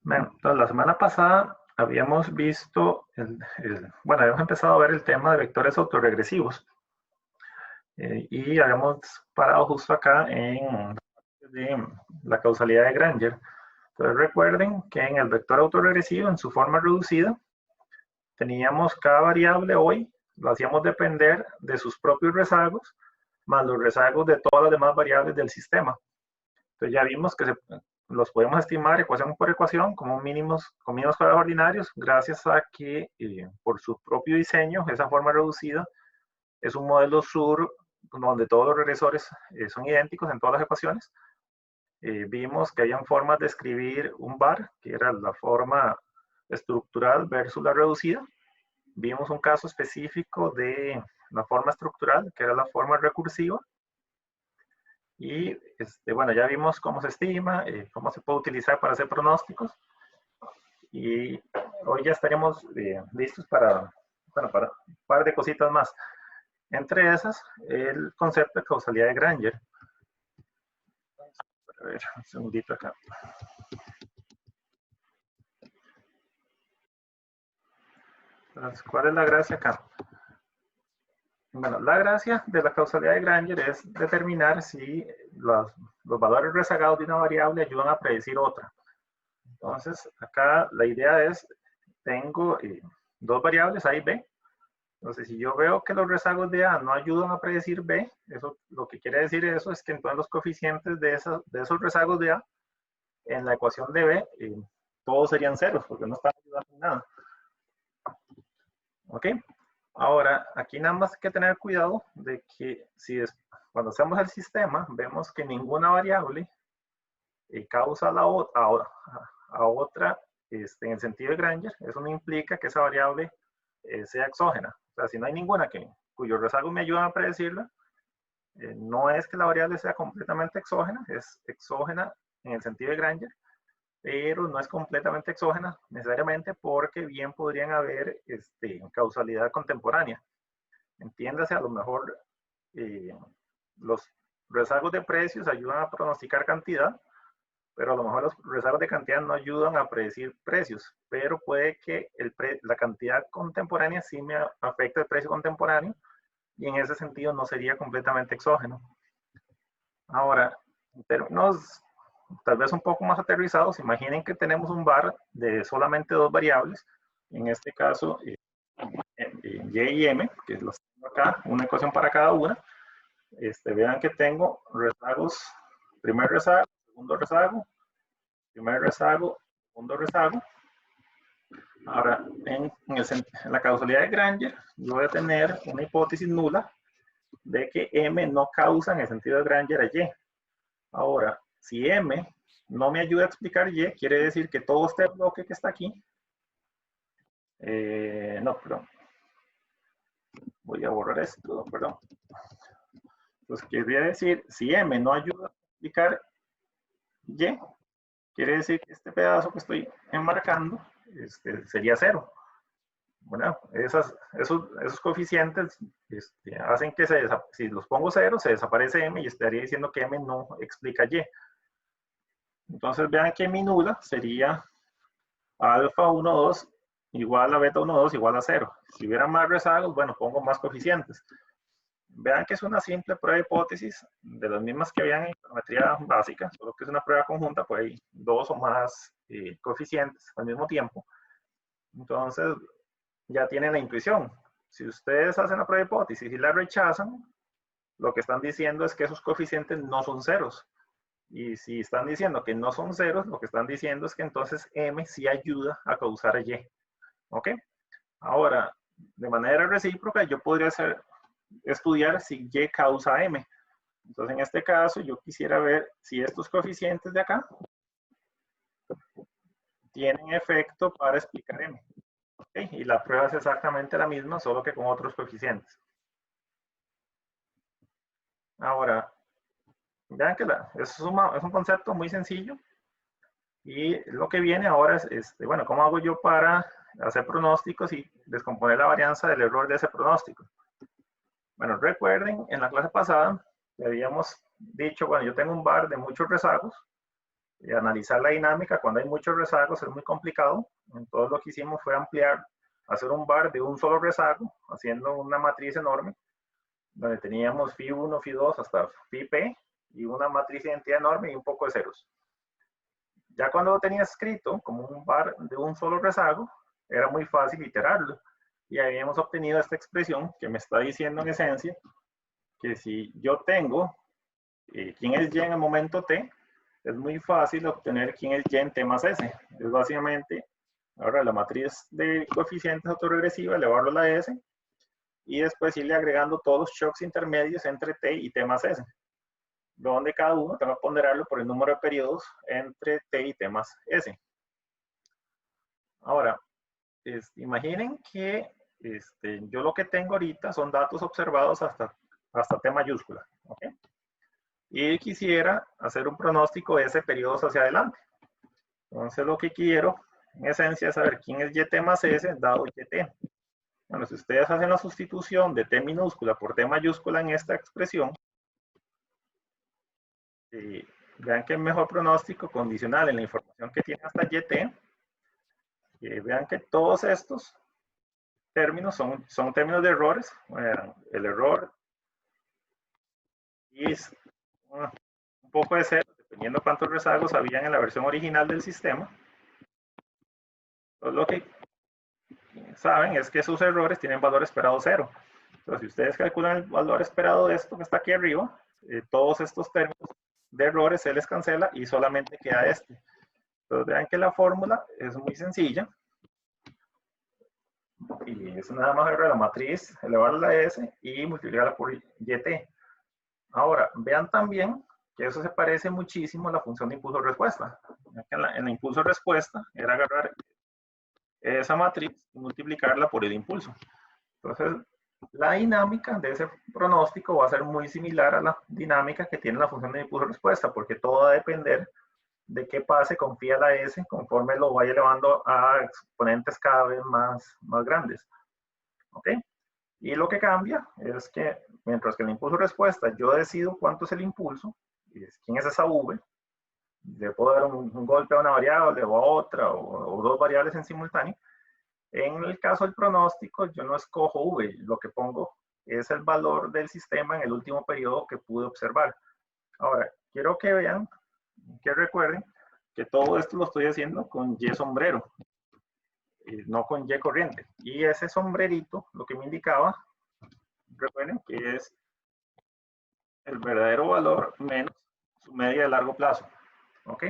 Bueno, entonces, la semana pasada habíamos visto, bueno, habíamos empezado a ver el tema de vectores autorregresivos y habíamos parado justo acá en la causalidad de Granger. Entonces recuerden que en el vector autorregresivo, en su forma reducida, teníamos cada variable hoy, lo hacíamos depender de sus propios rezagos, más los rezagos de todas las demás variables del sistema. Entonces ya vimos que los podemos estimar ecuación por ecuación como mínimos, con mínimos cuadrados ordinarios, gracias a que por su propio diseño, esa forma reducida, es un modelo SUR donde todos los regresores son idénticos en todas las ecuaciones. Vimos que habían formas de escribir un bar, que era la forma estructural versus la reducida. Vimos un caso específico de la forma estructural, que era la forma recursiva. Y bueno, ya vimos cómo se estima, cómo se puede utilizar para hacer pronósticos. Y hoy ya estaremos listos para un par de cositas más. Entre esas, el concepto de causalidad de Granger. A ver, un segundito acá. Entonces, ¿cuál es la gracia acá? Bueno, la gracia de la causalidad de Granger es determinar si los valores rezagados de una variable ayudan a predecir otra. Entonces, acá la idea es, tengo dos variables A y B. Entonces, si yo veo que los rezagos de A no ayudan a predecir B, eso, lo que quiere decir eso es que entonces los coeficientes de esos rezagos de A en la ecuación de B, todos serían ceros, porque no están ayudando en nada. ¿Ok? Ahora, aquí nada más hay que tener cuidado de que cuando hacemos el sistema, vemos que ninguna variable causa a otra en el sentido de Granger. Eso no implica que esa variable sea exógena. O sea, si no hay ninguna cuyos rezagos me ayudan a predecirla, no es que la variable sea completamente exógena, es exógena en el sentido de Granger, pero no es completamente exógena necesariamente porque bien podrían haber causalidad contemporánea. Entiéndase, a lo mejor los rezagos de precios ayudan a pronosticar cantidad, pero a lo mejor los rezagos de cantidad no ayudan a predecir precios, pero puede que la cantidad contemporánea sí me afecte el precio contemporáneo y en ese sentido no sería completamente exógeno. Ahora, en términos tal vez un poco más aterrizados, imaginen que tenemos un bar de solamente dos variables, en este caso Y y M, que los tengo acá, una ecuación para cada una. Vean que tengo rezagos, primer rezago, segundo rezago, primer rezago, segundo rezago. Ahora, en la causalidad de Granger, yo voy a tener una hipótesis nula de que M no causa en el sentido de Granger a Y. Ahora, si M no me ayuda a explicar Y, quiere decir que todo este bloque que está aquí, no, perdón, voy a borrar esto, perdón. Entonces, quería decir, si M no ayuda a explicar Y, quiere decir que este pedazo que estoy enmarcando sería cero. Bueno, esos coeficientes hacen que si los pongo cero, se desaparece M y estaría diciendo que M no explica Y. Entonces vean que mi nula sería alfa 1, 2 igual a beta 1, 2 igual a 0. Si hubiera más rezagos, bueno, pongo más coeficientes. Vean que es una simple prueba de hipótesis de las mismas que habían en geometría básica, solo que es una prueba conjunta, pues hay dos o más coeficientes al mismo tiempo. Entonces, ya tienen la intuición. Si ustedes hacen la prueba de hipótesis y la rechazan, lo que están diciendo es que esos coeficientes no son ceros. Y si están diciendo que no son ceros, lo que están diciendo es que entonces M sí ayuda a causar Y. ¿Ok? Ahora, de manera recíproca, yo podría estudiar si Y causa M. Entonces, en este caso, yo quisiera ver si estos coeficientes de acá tienen efecto para explicar M. ¿Okay? Y la prueba es exactamente la misma, solo que con otros coeficientes. Ahora, vean que es un concepto muy sencillo. Y lo que viene ahora es, bueno, ¿cómo hago yo para hacer pronósticos y descomponer la varianza del error de ese pronóstico? Bueno, recuerden, en la clase pasada habíamos dicho, bueno, yo tengo un bar de muchos rezagos analizar la dinámica cuando hay muchos rezagos es muy complicado. Entonces lo que hicimos fue ampliar, hacer un bar de un solo rezago, haciendo una matriz enorme, donde teníamos phi1, phi2 hasta phi p, y una matriz de identidad enorme y un poco de ceros. Ya cuando lo tenía escrito como un bar de un solo rezago, era muy fácil iterarlo. Y habíamos obtenido esta expresión que me está diciendo en esencia que si yo tengo quién es y en el momento t, es muy fácil obtener quién es y en t más s. Es básicamente ahora la matriz de coeficientes autoregresiva, elevarlo a la s, y después irle agregando todos los shocks intermedios entre t y t más s, donde cada uno tengo que ponderarlo por el número de periodos entre t y t más s. Ahora, imaginen que yo lo que tengo ahorita son datos observados hasta t mayúscula, ¿ok? Y quisiera hacer un pronóstico de ese periodo hacia adelante. Entonces lo que quiero, en esencia, es saber quién es yt más s dado yt. Bueno, si ustedes hacen la sustitución de t minúscula por t mayúscula en esta expresión, vean que el mejor pronóstico condicional en la información que tiene hasta yt, vean que todos estos términos son términos de errores. El error es un poco de cero, dependiendo cuántos rezagos habían en la versión original del sistema. Entonces, lo que saben es que esos errores tienen valor esperado cero. Entonces, si ustedes calculan el valor esperado de esto que está aquí arriba, todos estos términos de errores se les cancela y solamente queda este. Entonces, vean que la fórmula es muy sencilla. Y es nada más agarrar la matriz, elevarla a S y multiplicarla por YT. Ahora, vean también que eso se parece muchísimo a la función de impulso-respuesta. En la impulso-respuesta era agarrar esa matriz y multiplicarla por el impulso. Entonces, la dinámica de ese pronóstico va a ser muy similar a la dinámica que tiene la función de impulso-respuesta, porque todo va a depender de qué pase con phi a la S conforme lo vaya elevando a exponentes cada vez más grandes. ¿Ok? Y lo que cambia es que mientras que el impulso-respuesta yo decido cuánto es el impulso, quién es esa V, le puedo dar un golpe a una variable o a otra, o dos variables en simultáneo. En el caso del pronóstico, yo no escojo V, lo que pongo es el valor del sistema en el último periodo que pude observar. Ahora, quiero que vean, que recuerden, que todo esto lo estoy haciendo con Y sombrero, no con Y corriente. Y ese sombrerito, lo que me indicaba, recuerden que es el verdadero valor menos su media de largo plazo. ¿Ok?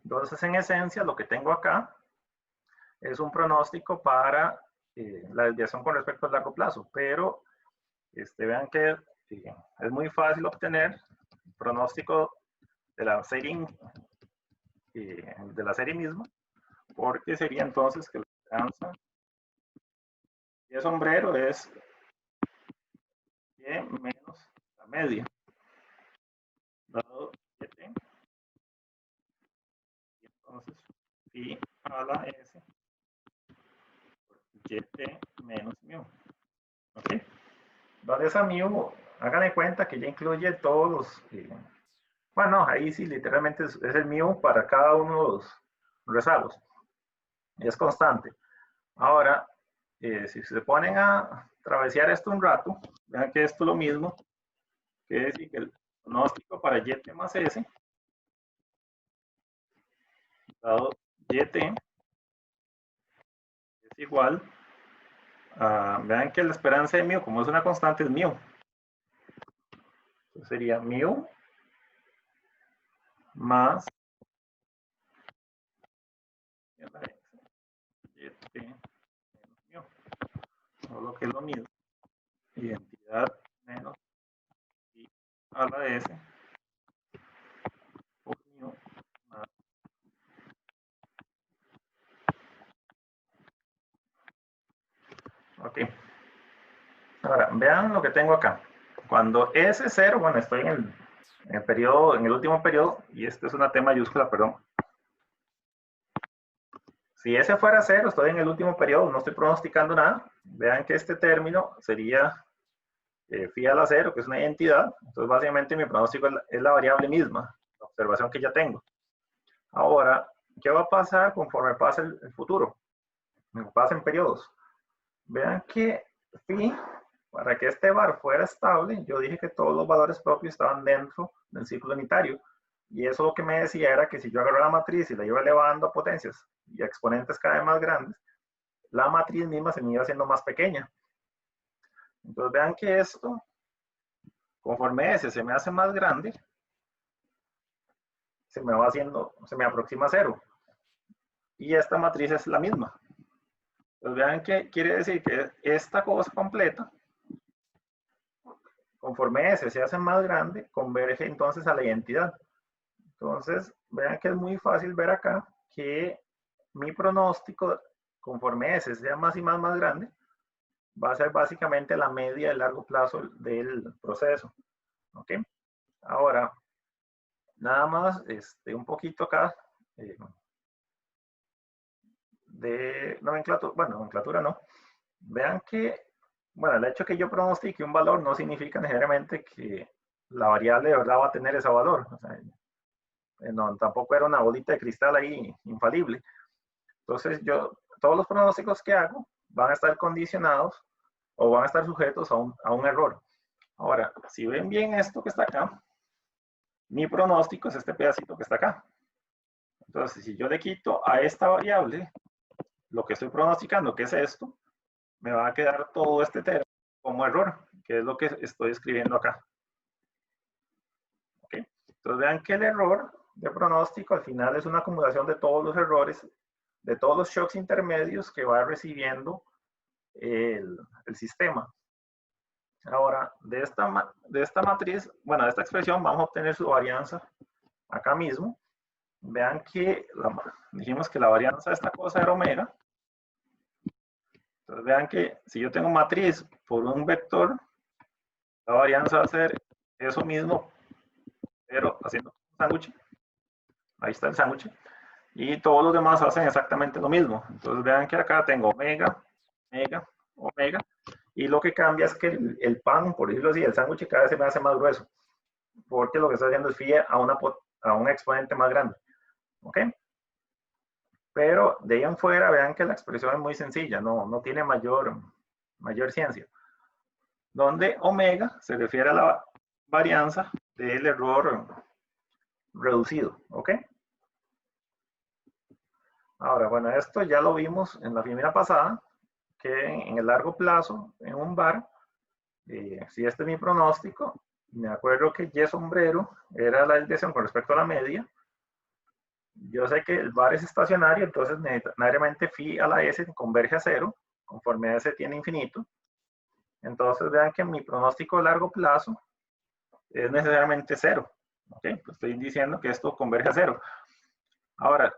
Entonces, en esencia, lo que tengo acá es un pronóstico para la desviación con respecto al largo plazo, pero vean que es muy fácil obtener pronóstico de la serie misma, porque sería entonces que la esperanza de sombrero es Y menos la media, dado YT, y entonces phi a la S por YT menos mu. ¿Ok? Donde esa mu, hagan de cuenta que ya incluye todos los, bueno, ahí sí literalmente es el mu para cada uno de los rezagos. Es constante. Ahora, si se ponen a travesear esto un rato, vean que esto es lo mismo, que decir que el pronóstico para YT más S, dado YT, es igual a, vean que la esperanza de mu, como es una constante, es mu. Entonces sería mu más YT menos mu. O lo que es lo mismo. Identidad menos y a la S por mu más. Ok. Ahora, vean lo que tengo acá. Cuando S es 0, bueno, estoy en el periodo, en el último periodo, y este es una T mayúscula, perdón. Si S fuera 0, estoy en el último periodo, no estoy pronosticando nada. Vean que este término sería phi a la 0, que es una identidad. Entonces, básicamente, mi pronóstico es la variable misma, la observación que ya tengo. Ahora, ¿qué va a pasar conforme pase el futuro? Pasen periodos. Vean que phi, para que este bar fuera estable, yo dije que todos los valores propios estaban dentro del ciclo unitario. Y eso lo que me decía era que si yo agarro la matriz y la iba elevando a potencias y a exponentes cada vez más grandes, la matriz misma se me iba haciendo más pequeña. Entonces vean que esto, conforme S se me hace más grande, se me aproxima a 0. Y esta matriz es la misma. Entonces vean que quiere decir que esta cosa completa, conforme S se hace más grande, converge entonces a la identidad. Entonces, vean que es muy fácil ver acá que mi pronóstico, conforme S sea más y más grande, va a ser básicamente la media de largo plazo del proceso. ¿Ok? Ahora, nada más un poquito acá de nomenclatura, bueno, nomenclatura no. Vean que, bueno, el hecho que yo pronostique un valor no significa necesariamente que la variable de verdad va a tener ese valor. O sea, no, tampoco era una bolita de cristal ahí infalible. Entonces, todos los pronósticos que hago van a estar condicionados o van a estar sujetos a un error. Ahora, si ven bien esto que está acá, mi pronóstico es este pedacito que está acá. Entonces, si yo le quito a esta variable lo que estoy pronosticando, que es esto, me va a quedar todo este término como error, que es lo que estoy escribiendo acá. ¿Okay? Entonces, vean que el error de pronóstico al final es una acumulación de todos los errores, de todos los shocks intermedios que va recibiendo el sistema. Ahora, de esta matriz, bueno, de esta expresión vamos a obtener su varianza acá mismo. Vean que dijimos que la varianza de esta cosa era omega. Entonces vean que si yo tengo matriz por un vector, la varianza va a ser eso mismo, pero haciendo un sándwich. Ahí está el sándwich. Y todos los demás hacen exactamente lo mismo. Entonces vean que acá tengo omega, omega, omega. Y lo que cambia es que el pan, por decirlo así, el sándwich cada vez se me hace más grueso. Porque lo que estoy haciendo es phi a un exponente más grande. ¿Ok? Pero de ahí en fuera, vean que la expresión es muy sencilla, no tiene mayor ciencia. Donde omega se refiere a la varianza del error reducido. ¿Ok? Ahora, bueno, esto ya lo vimos en la primera pasada, que en el largo plazo, en un bar, si este es mi pronóstico, me acuerdo que Y sombrero era la desviación con respecto a la media. Yo sé que el bar es estacionario, entonces necesariamente phi a la S converge a 0, conforme a S tiene infinito. Entonces vean que mi pronóstico a largo plazo es necesariamente 0. ¿Okay? Pues estoy diciendo que esto converge a 0. Ahora,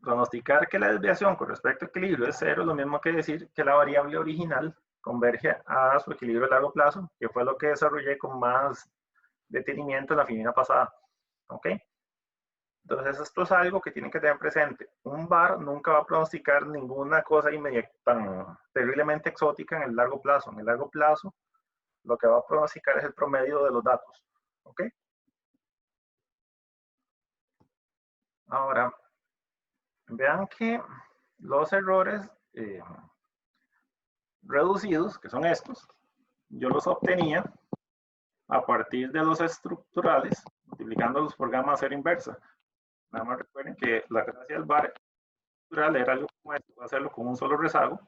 pronosticar que la desviación con respecto a equilibrio es 0 es lo mismo que decir que la variable original converge a su equilibrio a largo plazo, que fue lo que desarrollé con más detenimiento en la filmina pasada. ¿Ok? Entonces, esto es algo que tienen que tener presente. Un bar nunca va a pronosticar ninguna cosa tan terriblemente exótica en el largo plazo. En el largo plazo, lo que va a pronosticar es el promedio de los datos. ¿Ok? Ahora, vean que los errores reducidos, que son estos, yo los obtenía a partir de los estructurales, multiplicándolos por gamma cero inversa. Nada más recuerden que la gracia del bar estructural era algo como esto, hacerlo con un solo rezago.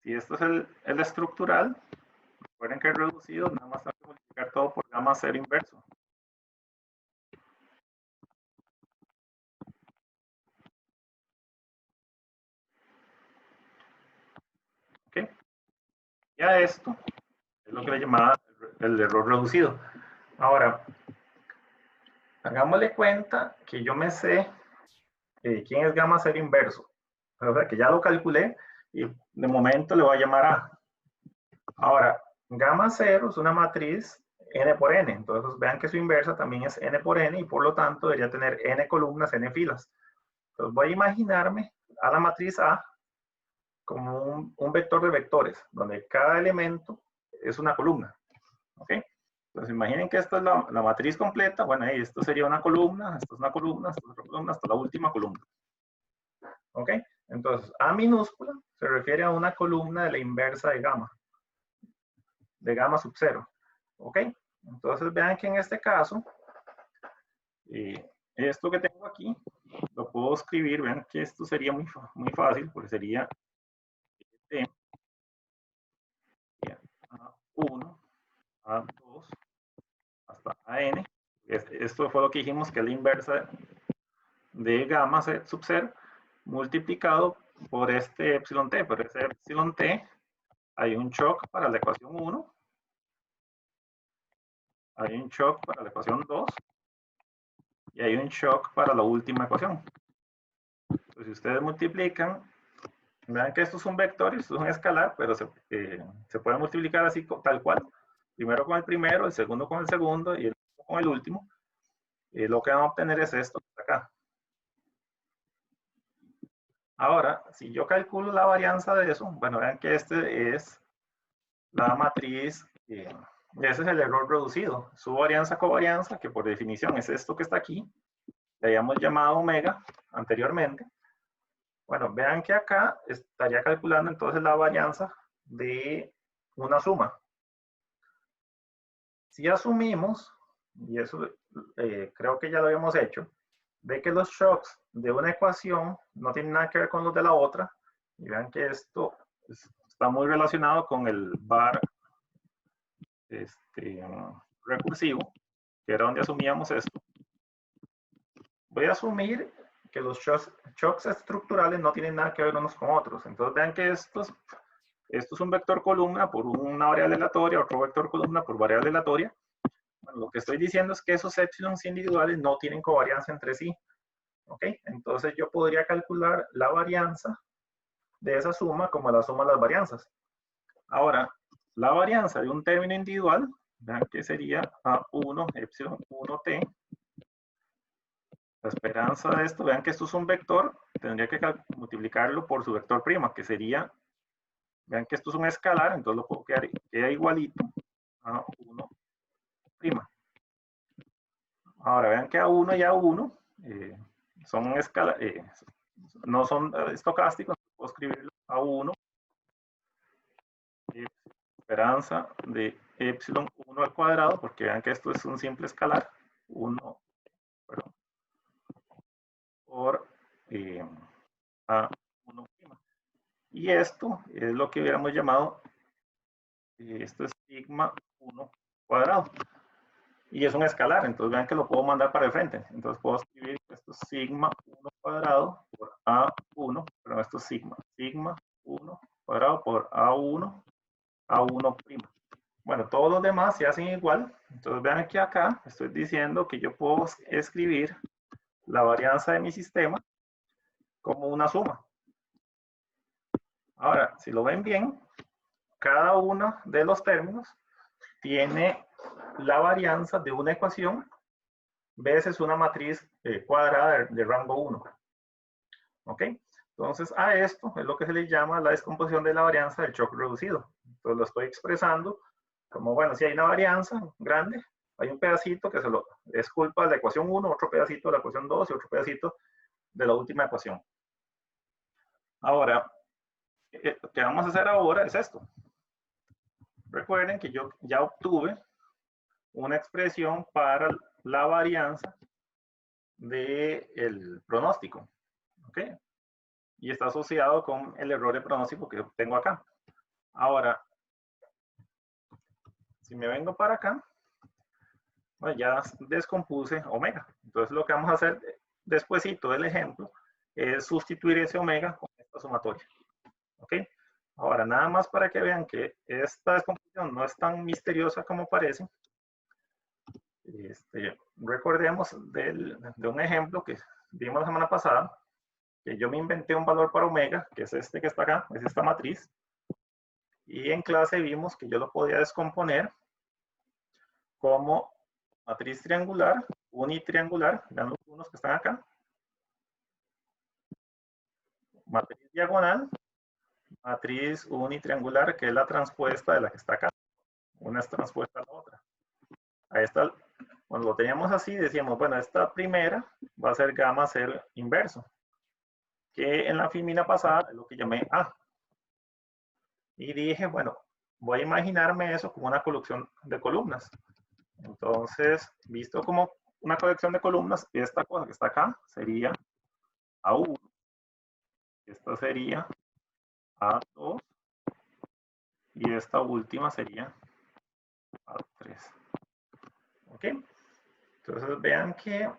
Si esto es el estructural, recuerden que el reducido nada más tengo que multiplicar todo por gamma cero inverso. ¿Ok? Ya esto es lo que le llamaba el error reducido. Ahora, hagámosle cuenta que yo me sé quién es gamma cero inverso. O sea, que ya lo calculé y de momento le voy a llamar A. Ahora, gamma cero es una matriz n por n. Entonces vean que su inversa también es n por n y por lo tanto debería tener n columnas, n filas. Entonces voy a imaginarme a la matriz A como un vector de vectores, donde cada elemento es una columna. ¿Ok? Entonces imaginen que esta es la matriz completa. Bueno, ahí esto sería una columna, esto es una columna, esto es otra columna, hasta la última columna. ¿Ok? Entonces, A minúscula se refiere a una columna de la inversa de gamma sub 0. ¿Ok? Entonces vean que en este caso, esto que tengo aquí, lo puedo escribir, vean que esto sería muy fácil, porque sería A1, A2, hasta AN. Esto fue lo que dijimos que es la inversa de gamma sub 0 multiplicado por este epsilon t. Por ese epsilon t hay un shock para la ecuación 1, hay un shock para la ecuación 2 y hay un shock para la última ecuación. Entonces, si ustedes multiplican, vean que esto es un vector y esto es un escalar, pero se puede multiplicar así tal cual. Primero con el primero, el segundo con el segundo y el último con el último. Lo que vamos a obtener es esto de acá. Ahora, si yo calculo la varianza de eso, bueno, vean que este es la matriz, ese es el error reducido. Su varianza covarianza, que por definición es esto que está aquí, le habíamos llamado omega anteriormente. Bueno, vean que acá estaría calculando entonces la varianza de una suma. Si asumimos, y eso creo que ya lo habíamos hecho, de que los shocks de una ecuación no tienen nada que ver con los de la otra, y vean que esto está muy relacionado con el bar recursivo, que era donde asumíamos esto. Voy a asumir que los shocks estructurales no tienen nada que ver unos con otros. Entonces vean que esto es un vector columna por una variable aleatoria, otro vector columna por variable aleatoria. Bueno, lo que estoy diciendo es que esos épsilons individuales no tienen covarianza entre sí. ¿Ok? Entonces yo podría calcular la varianza de esa suma como la suma de las varianzas. Ahora, la varianza de un término individual, vean que sería A1 epsilon 1t. La esperanza de esto, vean que esto es un vector, tendría que multiplicarlo por su vector prima, que sería, vean que esto es un escalar, entonces lo puedo queda igualito a 1 prima. Ahora vean que A1 y A1 son no son estocásticos, puedo escribirlo A1 esperanza de epsilon 1 al cuadrado, porque vean que esto es un simple escalar, 1 por A1 prima. Y esto es lo que hubiéramos llamado, esto es sigma 1 cuadrado. Y es un escalar, entonces vean que lo puedo mandar para el frente. Entonces puedo escribir que esto es sigma 1 cuadrado por A1, pero esto es sigma 1 cuadrado por A1 prima. Bueno, todos los demás se hacen igual. Entonces vean que acá estoy diciendo que yo puedo escribir la varianza de mi sistema como una suma. Ahora, si lo ven bien, cada uno de los términos tiene la varianza de una ecuación veces una matriz cuadrada de rango 1. ¿Ok? Entonces, a esto es lo que se le llama la descomposición de la varianza del shock reducido. Entonces, lo estoy expresando como, bueno, si hay una varianza grande, hay un pedacito que es culpa de la ecuación 1, otro pedacito de la ecuación 2 y otro pedacito de la última ecuación. Ahora, lo que vamos a hacer ahora es esto. Recuerden que yo ya obtuve una expresión para la varianza del pronóstico. ¿Ok? Y está asociado con el error de pronóstico que tengo acá. Ahora, si me vengo para acá, bueno, ya descompuse omega. Entonces lo que vamos a hacer despuesito del ejemplo es sustituir ese omega con esta sumatoria. ¿Ok? Ahora, nada más para que vean que esta descomposición no es tan misteriosa como parece. Recordemos de un ejemplo que vimos la semana pasada, que yo me inventé un valor para omega, que es este que está acá, es esta matriz. Y en clase vimos que yo lo podía descomponer como matriz triangular, unitriangular, vean los unos que están acá, matriz diagonal, matriz unitriangular, que es la transpuesta de la que está acá. Una es transpuesta a la otra. Ahí está. Cuando lo teníamos así, decíamos, bueno, esta primera va a ser gamma ser inverso, que en la filmina pasada es lo que llamé A. Y dije, bueno, voy a imaginarme eso como una colección de columnas. Entonces, visto como una colección de columnas, esta cosa que está acá sería A1, esta sería A2, y esta última sería A3. ¿Ok? Entonces vean que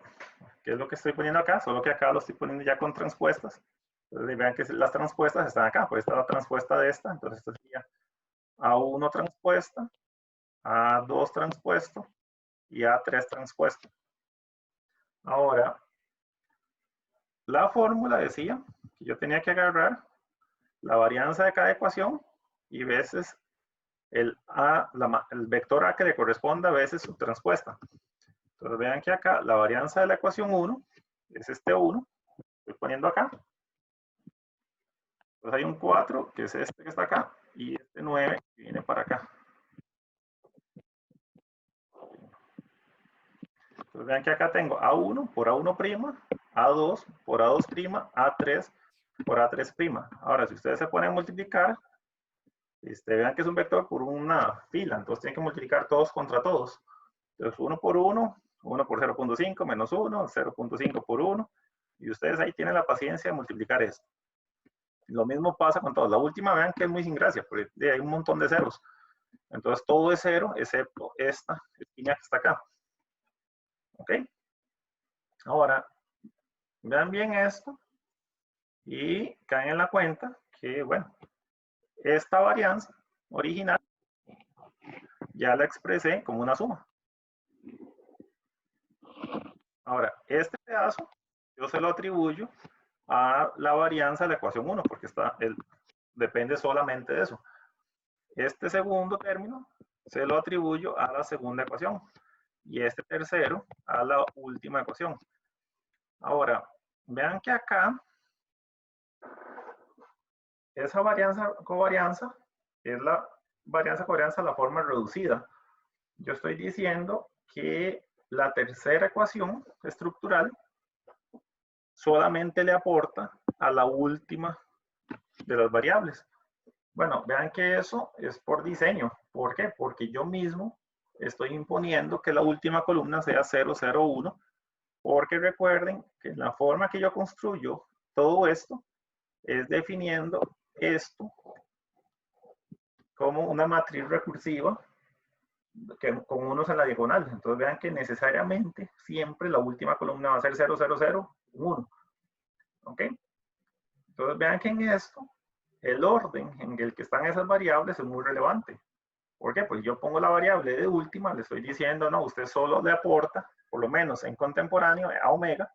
es lo que estoy poniendo acá, solo que acá lo estoy poniendo ya con transpuestas. Entonces vean que las transpuestas están acá, pues esta es la transpuesta de esta, entonces esta sería A1 transpuesta, A2 transpuesto y A3 transpuesto. Ahora, la fórmula decía que yo tenía que agarrar la varianza de cada ecuación y veces el vector A que le corresponda veces su transpuesta. Entonces vean que acá la varianza de la ecuación 1 es este 1, estoy poniendo acá. Entonces hay un 4, que es este que está acá, y este 9 que viene para acá. Entonces vean que acá tengo A1 por A1', A2 por A2', A3 por A3'. Ahora, si ustedes se ponen a multiplicar, vean que es un vector por una fila, entonces tienen que multiplicar todos contra todos. Entonces 1 por 1, 1 por 0.5 menos 1, 0.5 por 1, y ustedes ahí tienen la paciencia de multiplicar esto. Lo mismo pasa con todos. La última, vean que es muy sin gracia, porque hay un montón de ceros. Entonces todo es cero, excepto esta línea que está acá. ¿Ok? Ahora, vean bien esto y caen en la cuenta que, bueno, esta varianza original ya la expresé como una suma. Ahora, este pedazo yo se lo atribuyo a la varianza de la ecuación 1, porque depende solamente de eso. Este segundo término se lo atribuyo a la segunda ecuación y este tercero a la última ecuación. Ahora, vean que acá esa varianza-covarianza es la varianza-covarianza la forma reducida. Yo estoy diciendo que la tercera ecuación estructural solamente le aporta a la última de las variables. Bueno, vean que eso es por diseño. ¿Por qué? Porque yo mismo estoy imponiendo que la última columna sea 0, 0, 1, porque recuerden que la forma que yo construyo todo esto es definiendo esto como una matriz recursiva con unos en la diagonal. Entonces vean que necesariamente siempre la última columna va a ser 0, 0, 0, 1. ¿Ok? Entonces vean que en esto el orden en el que están esas variables es muy relevante. ¿Por qué? Pues yo pongo la variable de última, le estoy diciendo, no, usted solo le aporta, por lo menos en contemporáneo, a omega,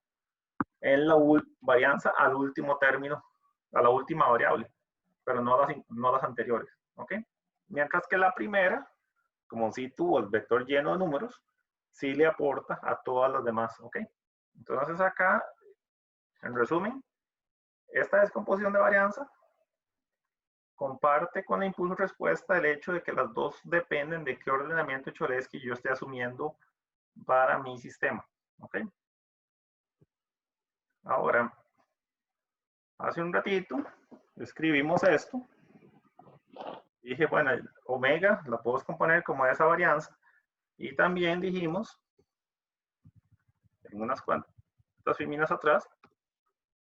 en la varianza al último término, a la última variable, pero no las anteriores. ¿Ok? Mientras que la primera, como si tuvo el vector lleno de números, sí le aporta a todas las demás. ¿Ok? Entonces acá, en resumen, esta descomposición de varianza comparte con la impulso-respuesta el hecho de que las dos dependen de qué ordenamiento de Cholesky yo esté asumiendo para mi sistema. ¿Ok? Ahora, hace un ratito escribimos esto. Dije, bueno, omega la puedo componer como esa varianza. Y también dijimos, en unas cuantas filminas atrás,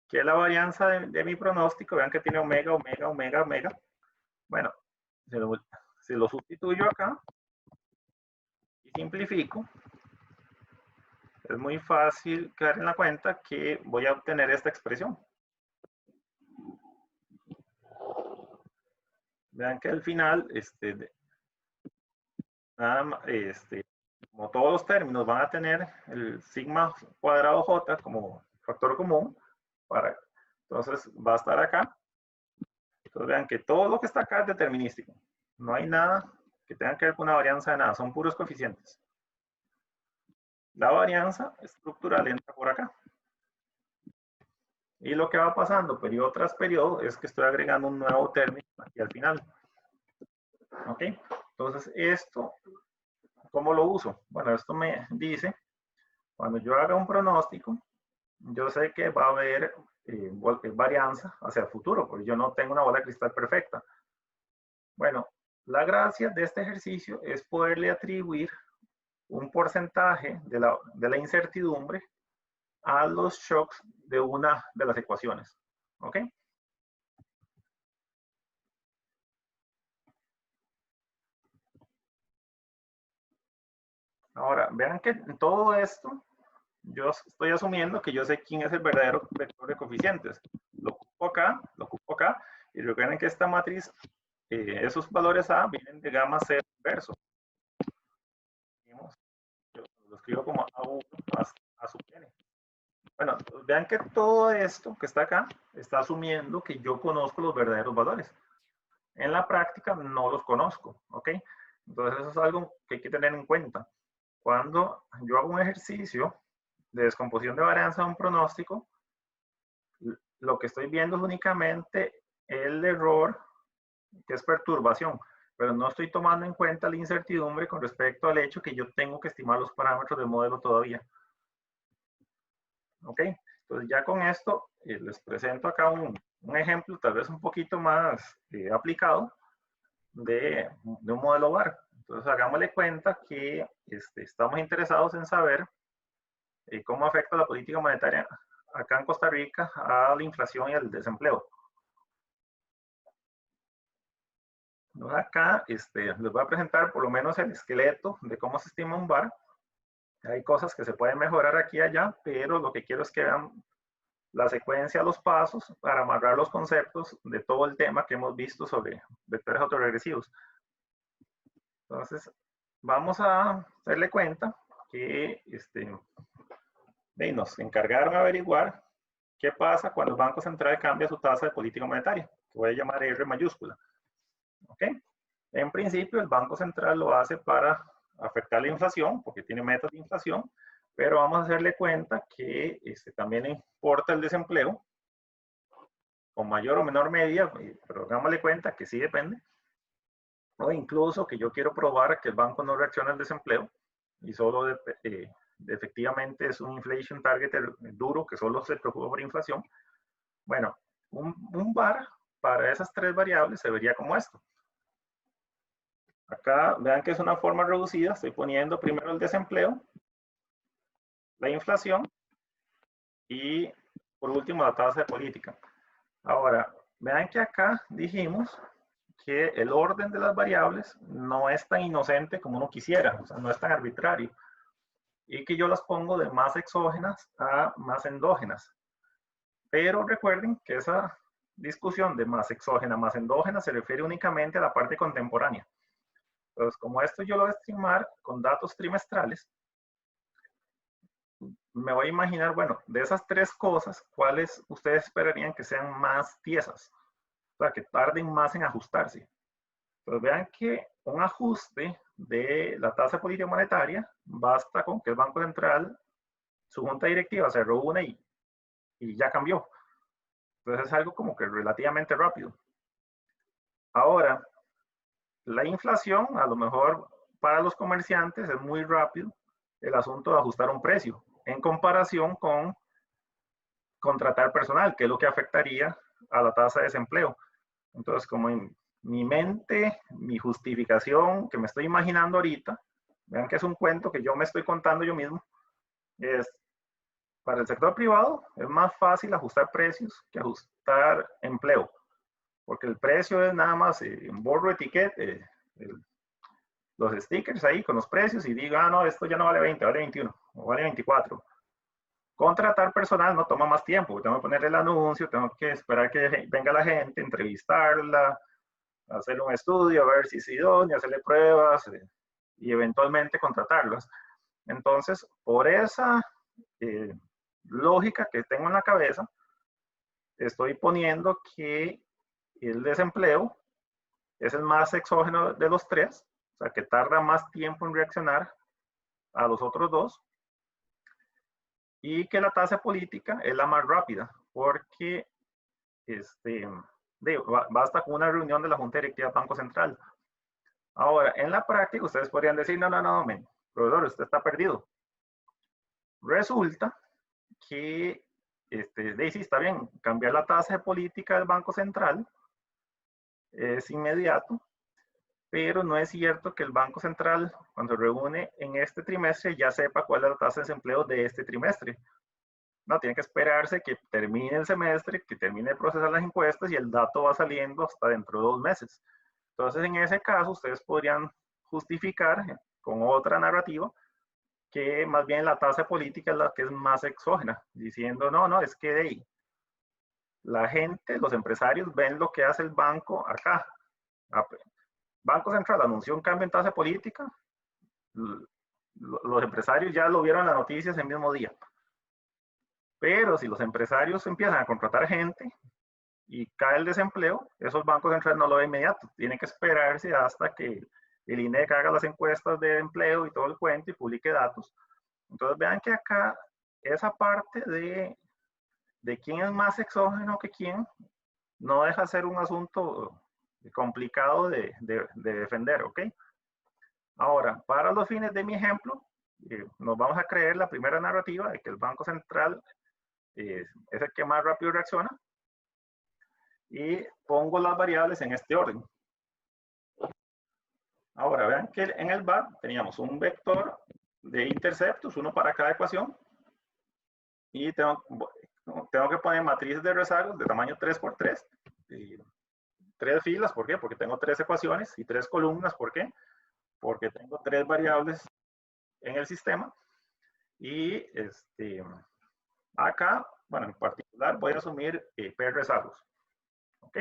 que la varianza de mi pronóstico, vean que tiene omega, omega, omega, omega. Bueno, se lo sustituyo acá y simplifico. Es muy fácil caer en la cuenta que voy a obtener esta expresión. Vean que al final, como todos los términos van a tener el sigma cuadrado j como factor común, entonces va a estar acá. Entonces vean que todo lo que está acá es determinístico. No hay nada que tenga que ver con una varianza de nada, son puros coeficientes. La varianza estructural entra por acá. Y lo que va pasando periodo tras periodo es que estoy agregando un nuevo término aquí al final. ¿Ok? Entonces, esto, ¿cómo lo uso? Bueno, esto me dice, cuando yo haga un pronóstico, yo sé que va a haber varianza hacia el futuro, porque yo no tengo una bola de cristal perfecta. Bueno, la gracia de este ejercicio es poderle atribuir un porcentaje de la incertidumbre a los shocks de una de las ecuaciones. ¿Ok? Ahora, vean que en todo esto, yo estoy asumiendo que yo sé quién es el verdadero vector de coeficientes. Lo ocupo acá, y recuerden que esta matriz, esos valores A vienen de gamma C inverso. Yo lo escribo como A1 más A sub n. Bueno, vean que todo esto que está acá está asumiendo que yo conozco los verdaderos valores. En la práctica no los conozco, ¿ok? Entonces eso es algo que hay que tener en cuenta. Cuando yo hago un ejercicio de descomposición de varianza de un pronóstico, lo que estoy viendo es únicamente el error, que es perturbación, pero no estoy tomando en cuenta la incertidumbre con respecto al hecho que yo tengo que estimar los parámetros del modelo todavía. ¿Ok? Entonces ya con esto les presento acá un ejemplo tal vez un poquito más aplicado de un modelo VAR. Entonces hagámosle cuenta que estamos interesados en saber cómo afecta la política monetaria acá en Costa Rica a la inflación y al desempleo. Entonces acá les voy a presentar por lo menos el esqueleto de cómo se estima un VAR. Hay cosas que se pueden mejorar aquí y allá, pero lo que quiero es que vean la secuencia, los pasos para amarrar los conceptos de todo el tema que hemos visto sobre vectores autorregresivos. Entonces, vamos a darle cuenta que nos encargaron de averiguar qué pasa cuando el Banco Central cambia su tasa de política monetaria, que voy a llamar R mayúscula. ¿Ok? En principio, el Banco Central lo hace para afectar la inflación, porque tiene metas de inflación, pero vamos a hacerle cuenta que también le importa el desempleo, con mayor o menor medida, pero hagámosle cuenta que sí depende, o incluso que yo quiero probar que el banco no reacciona al desempleo y solo efectivamente es un inflation target duro que solo se preocupa por inflación. Bueno, un VAR para esas tres variables se vería como esto. Acá vean que es una forma reducida, estoy poniendo primero el desempleo, la inflación y por último la tasa de política. Ahora, vean que acá dijimos que el orden de las variables no es tan inocente como uno quisiera, o sea, no es tan arbitrario, y que yo las pongo de más exógenas a más endógenas. Pero recuerden que esa discusión de más exógena, más endógena, se refiere únicamente a la parte contemporánea. Entonces, como esto yo lo voy a estimar con datos trimestrales, me voy a imaginar, bueno, de esas tres cosas, ¿cuáles ustedes esperarían que sean más tiesas? O sea, que tarden más en ajustarse. Entonces vean que un ajuste de la tasa de política monetaria basta con que el Banco Central, su junta directiva se reúne y ya cambió. Entonces es algo como que relativamente rápido. Ahora, la inflación, a lo mejor para los comerciantes es muy rápido el asunto de ajustar un precio en comparación con contratar personal, que es lo que afectaría a la tasa de desempleo. Entonces, como en mi mente, mi justificación que me estoy imaginando ahorita, vean que es un cuento que yo me estoy contando yo mismo, es para el sector privado es más fácil ajustar precios que ajustar empleo, porque el precio es nada más borro etiqueta, los stickers ahí con los precios y digo, ah, no, esto ya no vale 20, vale 21 o vale 24. Contratar personal no toma más tiempo, tengo que ponerle el anuncio, tengo que esperar que venga la gente, entrevistarla, hacer un estudio, ver si es idóneo, hacerle pruebas y eventualmente contratarlas. Entonces, por esa lógica que tengo en la cabeza, estoy poniendo que el desempleo es el más exógeno de los tres, o sea, que tarda más tiempo en reaccionar a los otros dos, y que la tasa política es la más rápida, porque basta con una reunión de la Junta Directiva del Banco Central. Ahora, en la práctica, ustedes podrían decir, no, profesor, usted está perdido. Resulta que, sí, está bien, cambiar la tasa de política del Banco Central es inmediato, pero no es cierto que el Banco Central, cuando se reúne en este trimestre, ya sepa cuál es la tasa de desempleo de este trimestre. No, tiene que esperarse que termine el semestre, que termine de procesar las encuestas y el dato va saliendo hasta dentro de 2 meses. Entonces, en ese caso, ustedes podrían justificar con otra narrativa que más bien la tasa política es la que es más exógena, diciendo, no, es que hey, la gente, los empresarios ven lo que hace el banco acá. Banco Central anunció un cambio en tasa política, los empresarios ya lo vieron en las noticias el mismo día. Pero si los empresarios empiezan a contratar gente y cae el desempleo, esos bancos centrales no lo ven inmediato. Tienen que esperarse hasta que el INEC haga las encuestas de empleo y todo el cuento y publique datos. Entonces vean que acá esa parte de quién es más exógeno que quién no deja de ser un asunto complicado de defender, ¿ok? Ahora, para los fines de mi ejemplo, nos vamos a creer la primera narrativa de que el Banco Central es el que más rápido reacciona y pongo las variables en este orden. Ahora, vean que en el VAR teníamos un vector de interceptos, uno para cada ecuación, y tengo que poner matrices de rezagos de tamaño 3×3, 3 filas, ¿por qué? Porque tengo 3 ecuaciones, y 3 columnas, ¿por qué? Porque tengo 3 variables en el sistema, y acá, bueno, en particular voy a asumir P rezagos, ¿ok?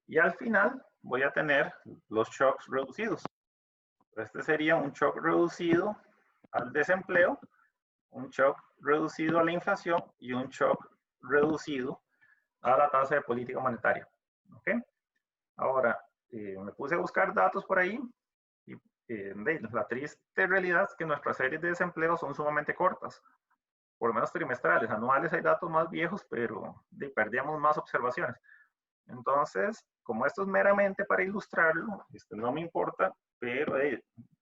Y al final voy a tener los shocks reducidos. Este sería un shock reducido al desempleo, un shock reducido a la inflación y un shock reducido a la tasa de política monetaria. ¿Ok? Ahora, me puse a buscar datos por ahí y la triste realidad es que nuestras series de desempleo son sumamente cortas, por lo menos trimestrales. Anuales hay datos más viejos, pero perdíamos más observaciones. Entonces, como esto es meramente para ilustrarlo, no me importa, pero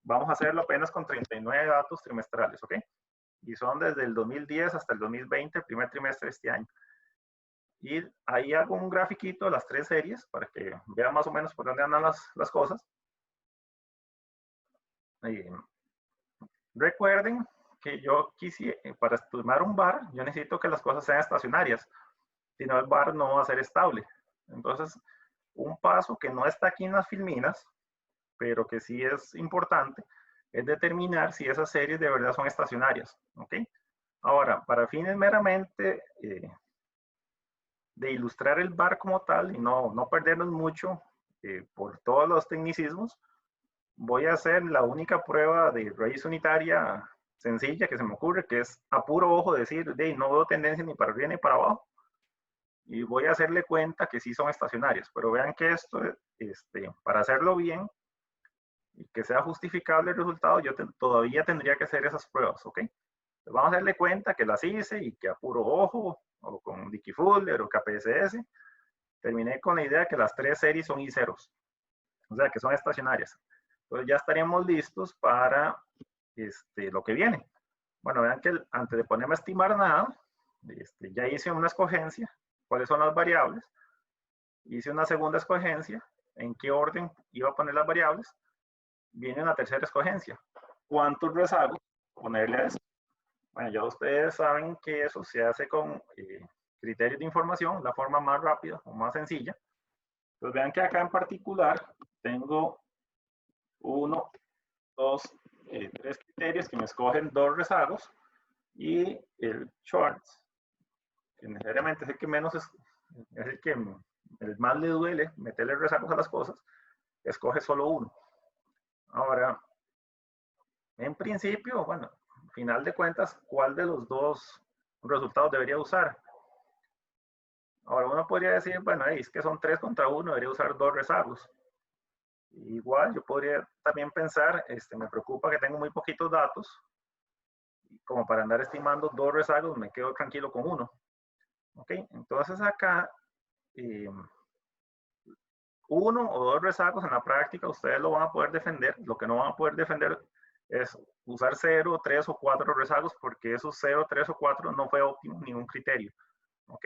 vamos a hacerlo apenas con 39 datos trimestrales, ¿ok? Y son desde el 2010 hasta el 2020, el primer trimestre de este año. Y ahí hago un grafiquito de las 3 series para que vean más o menos por dónde andan las cosas. Recuerden que yo quisiera, para estimar un VAR, yo necesito que las cosas sean estacionarias, si no el VAR no va a ser estable. Entonces, un paso que no está aquí en las filminas, pero que sí es importante, es determinar si esas series de verdad son estacionarias, ¿ok? Ahora, para fines meramente de ilustrar el VAR como tal y no perdernos mucho por todos los tecnicismos, voy a hacer la única prueba de raíz unitaria sencilla que se me ocurre, que es a puro ojo decir, no veo tendencia ni para arriba ni para abajo, y voy a hacerle cuenta que sí son estacionarias, pero vean que esto, para hacerlo bien y que sea justificable el resultado, yo todavía tendría que hacer esas pruebas, ¿ok? Entonces vamos a darle cuenta que las hice y que a puro ojo, o con Dickey Fuller o KPSS, terminé con la idea de que las 3 series son I0s, o sea que son estacionarias. Entonces ya estaríamos listos para lo que viene. Bueno, vean que antes de ponerme a estimar nada, ya hice una escogencia, cuáles son las variables, hice una segunda escogencia, en qué orden iba a poner las variables, viene una tercera escogencia, cuántos rezagos ponerle a eso. Bueno, ya ustedes saben que eso se hace con criterios de información, la forma más rápida o más sencilla. Entonces vean que acá en particular tengo 1, 2, 3 criterios que me escogen 2 rezagos y el Schwartz, que necesariamente es el que menos es el que el más le duele meterle rezagos a las cosas, escoge solo 1. Ahora, en principio, bueno, al final de cuentas, ¿cuál de los 2 resultados debería usar? Ahora uno podría decir, bueno, es que son 3 contra 1, debería usar 2 rezagos. Igual, yo podría también pensar, me preocupa que tengo muy poquitos datos, como para andar estimando 2 rezagos, me quedo tranquilo con 1. ¿Ok? Entonces acá, uno o dos rezagos en la práctica ustedes lo van a poder defender. Lo que no van a poder defender es usar 0, 3 o 4 rezagos, porque esos 0, 3 o 4 no fue óptimo ningún criterio. ¿Ok?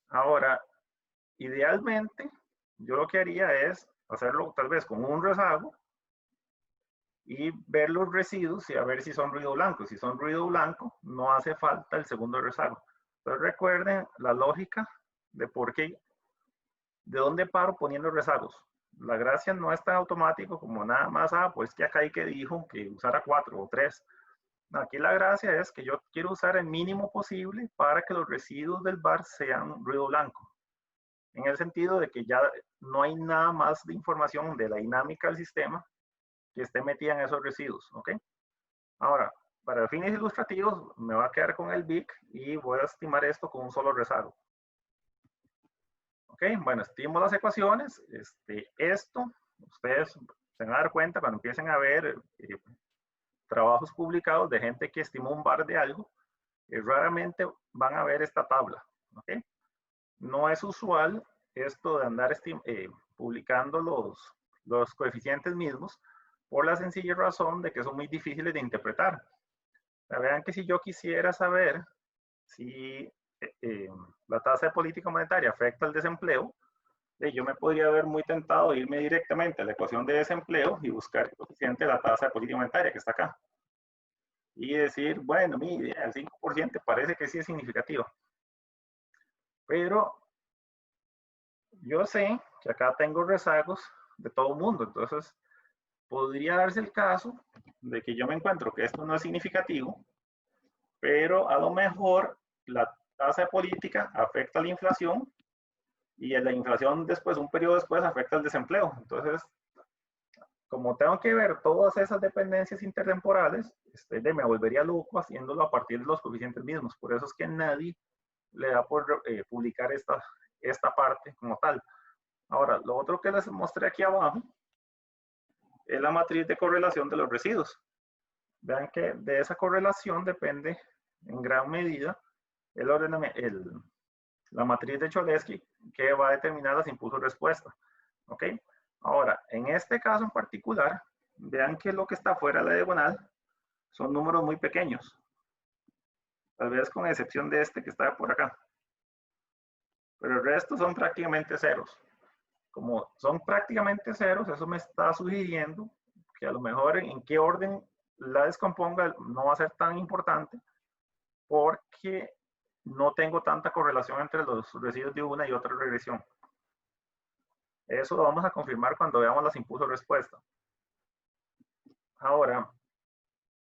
Ahora, idealmente, yo lo que haría es hacerlo tal vez con un rezago y ver los residuos y a ver si son ruido blanco. Si son ruido blanco, no hace falta el segundo rezago. Pero recuerden la lógica de por qué, de dónde paro poniendo rezagos. La gracia no es tan automático como nada más, pues que acá hay que dijo que usara 4 o 3. Aquí la gracia es que yo quiero usar el mínimo posible para que los residuos del bar sean ruido blanco. En el sentido de que ya no hay nada más de información de la dinámica del sistema que esté metida en esos residuos. ¿Ok? Ahora, para fines ilustrativos, me va a quedar con el BIC y voy a estimar esto con un solo rezago. Ok, bueno, estimo las ecuaciones. Esto, ustedes se van a dar cuenta cuando empiecen a ver trabajos publicados de gente que estimó un bar de algo, raramente van a ver esta tabla. ¿Ok? No es usual esto de andar publicando los coeficientes mismos por la sencilla razón de que son muy difíciles de interpretar. Vean que si yo quisiera saber si la tasa de política monetaria afecta al desempleo, yo me podría ver muy tentado de irme directamente a la ecuación de desempleo y buscar el coeficiente de la tasa de política monetaria que está acá. Y decir, bueno, mire, el 5% parece que sí es significativo. Pero yo sé que acá tengo rezagos de todo el mundo, entonces podría darse el caso de que yo me encuentro que esto no es significativo, pero a lo mejor la tasa de política afecta a la inflación y la inflación después, un periodo después, afecta al desempleo. Entonces, como tengo que ver todas esas dependencias intertemporales, me volvería loco haciéndolo a partir de los coeficientes mismos. Por eso es que nadie le da por publicar esta parte como tal. Ahora, lo otro que les mostré aquí abajo es la matriz de correlación de los residuos. Vean que de esa correlación depende en gran medida la matriz de Cholesky, que va a determinar los impulsos respuesta. ¿Ok? Ahora, en este caso en particular, vean que lo que está fuera de la diagonal son números muy pequeños. Tal vez con excepción de este que está por acá. Pero el resto son prácticamente ceros. Como son prácticamente ceros, eso me está sugiriendo que a lo mejor en qué orden la descomponga no va a ser tan importante porque no tengo tanta correlación entre los residuos de una y otra regresión. Eso lo vamos a confirmar cuando veamos los impulsos respuesta. Ahora,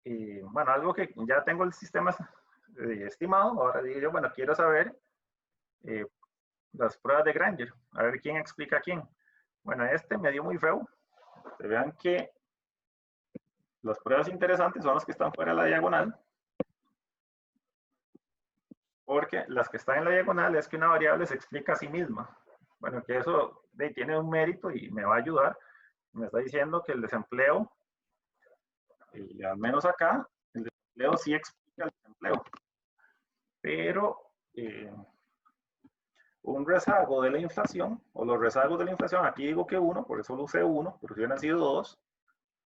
bueno, algo que ya tengo el sistema estimado, ahora digo yo, bueno, quiero saber las pruebas de Granger, a ver quién explica a quién. Bueno, me dio muy feo. Vean que las pruebas interesantes son las que están fuera de la diagonal, porque las que están en la diagonal es que una variable se explica a sí misma. Bueno, que eso tiene un mérito y me va a ayudar. Me está diciendo que el desempleo, y al menos acá, el desempleo sí explica el desempleo. Pero un rezago de la inflación, o los rezagos de la inflación, aquí digo que uno, por eso lo usé uno, pero si hubieran sido dos,